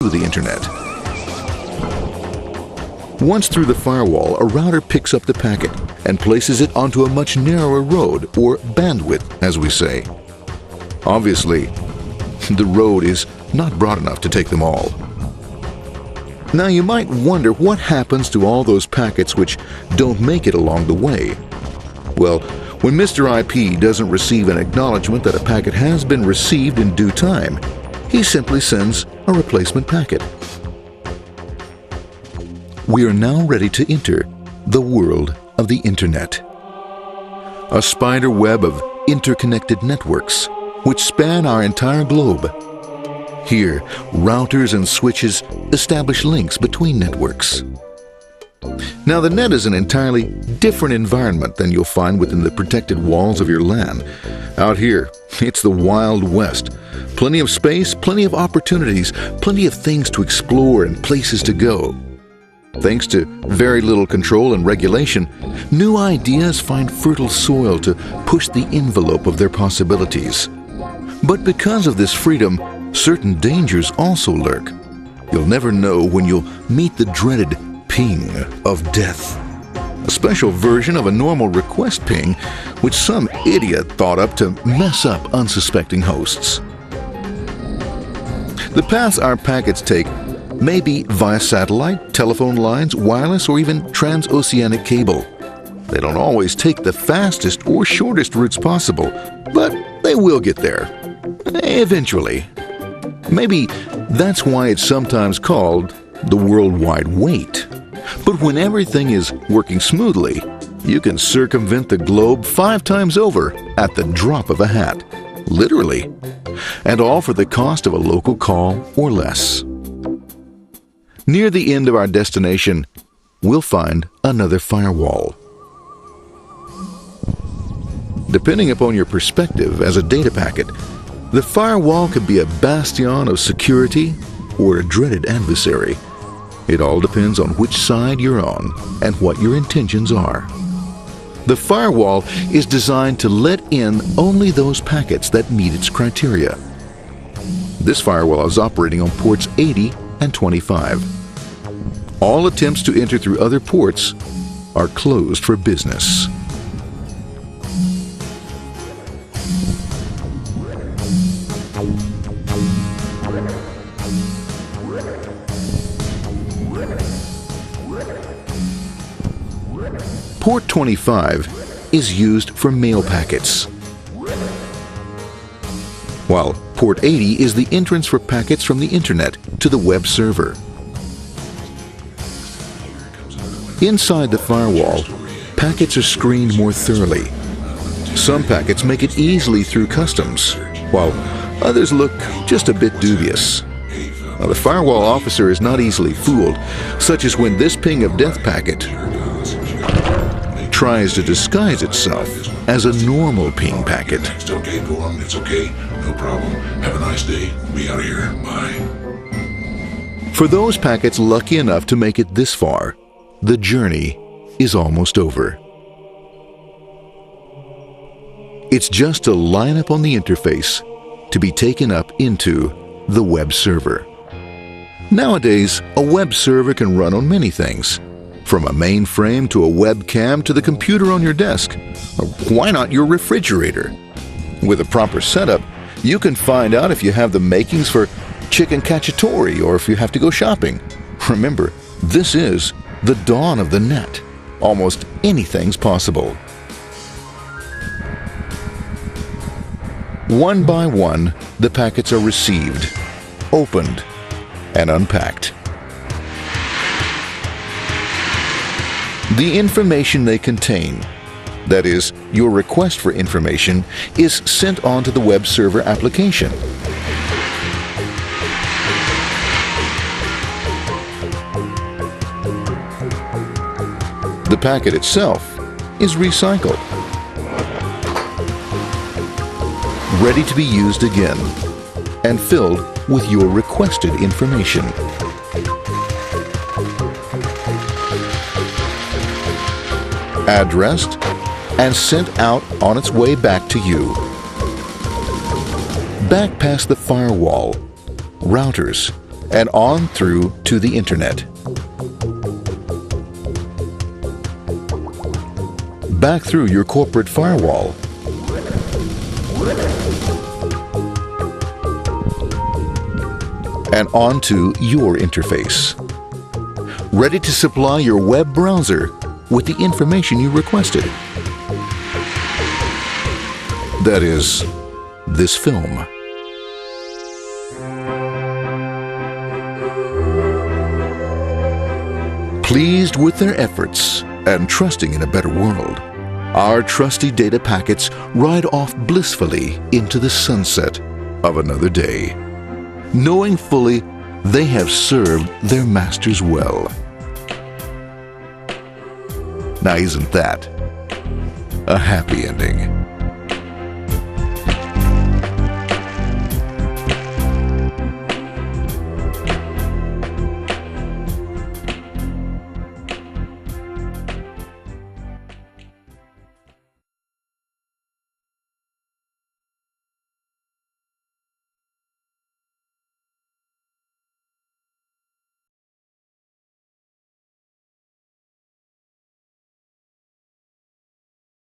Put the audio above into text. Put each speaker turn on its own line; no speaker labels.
the internet. Once through the firewall, a router picks up the packet and places it onto a much narrower road, or bandwidth, as we say. Obviously, the road is not broad enough to take them all. Now you might wonder what happens to all those packets which don't make it along the way. Well, when Mr. IP doesn't receive an acknowledgement that a packet has been received in due time, he simply sends a replacement packet. We are now ready to enter the world of the Internet. A spider web of interconnected networks which span our entire globe. Here, routers and switches establish links between networks. Now, the net is an entirely different environment than you'll find within the protected walls of your LAN. Out here, it's the Wild West. Plenty of space, plenty of opportunities, plenty of things to explore and places to go. Thanks to very little control and regulation, new ideas find fertile soil to push the envelope of their possibilities. But because of this freedom, certain dangers also lurk. You'll never know when you'll meet the dreaded ping of death. A special version of a normal request ping which some idiot thought up to mess up unsuspecting hosts. The paths our packets take may be via satellite, telephone lines, wireless, or even transoceanic cable. They don't always take the fastest or shortest routes possible, but they will get there. Eventually. Maybe that's why it's sometimes called the worldwide wait. But when everything is working smoothly, you can circumvent the globe 5 times over at the drop of a hat. Literally. And all for the cost of a local call or less. Near the end of our destination, we'll find another firewall. Depending upon your perspective as a data packet, the firewall could be a bastion of security or a dreaded adversary. It all depends on which side you're on and what your intentions are. The firewall is designed to let in only those packets that meet its criteria. This firewall is operating on ports 80 and 25. All attempts to enter through other ports are closed for business. Port 25 is used for mail packets, while Port 80 is the entrance for packets from the Internet to the web server. Inside the firewall, packets are screened more thoroughly. Some packets make it easily through customs, while others look just a bit dubious. Now, the firewall officer is not easily fooled, such as when this ping of death packet tries to disguise itself as a normal ping packet.
It's okay, go on, it's okay, no problem. Have a nice day, be out of here, bye.
For those packets lucky enough to make it this far, the journey is almost over. It's just a line up on the interface to be taken up into the web server. Nowadays, a web server can run on many things, from a mainframe to a webcam to the computer on your desk, or why not your refrigerator? With a proper setup, you can find out if you have the makings for chicken cacciatore or if you have to go shopping. Remember, this is the dawn of the net. Almost anything's possible. One by one, the packets are received, opened, and unpacked. The information they contain, that is, your request for information, is sent on to the web server application. The packet itself is recycled, ready to be used again, and filled with your requested information. Addressed and sent out on its way back to you. Back past the firewall, routers, and on through to the Internet. Back through your corporate firewall. And onto your interface. Ready to supply your web browser with the information you requested. That is, this film. Pleased with their efforts and trusting in a better world, our trusty data packets ride off blissfully into the sunset of another day, knowing fully they have served their masters well. Now, isn't that a happy ending?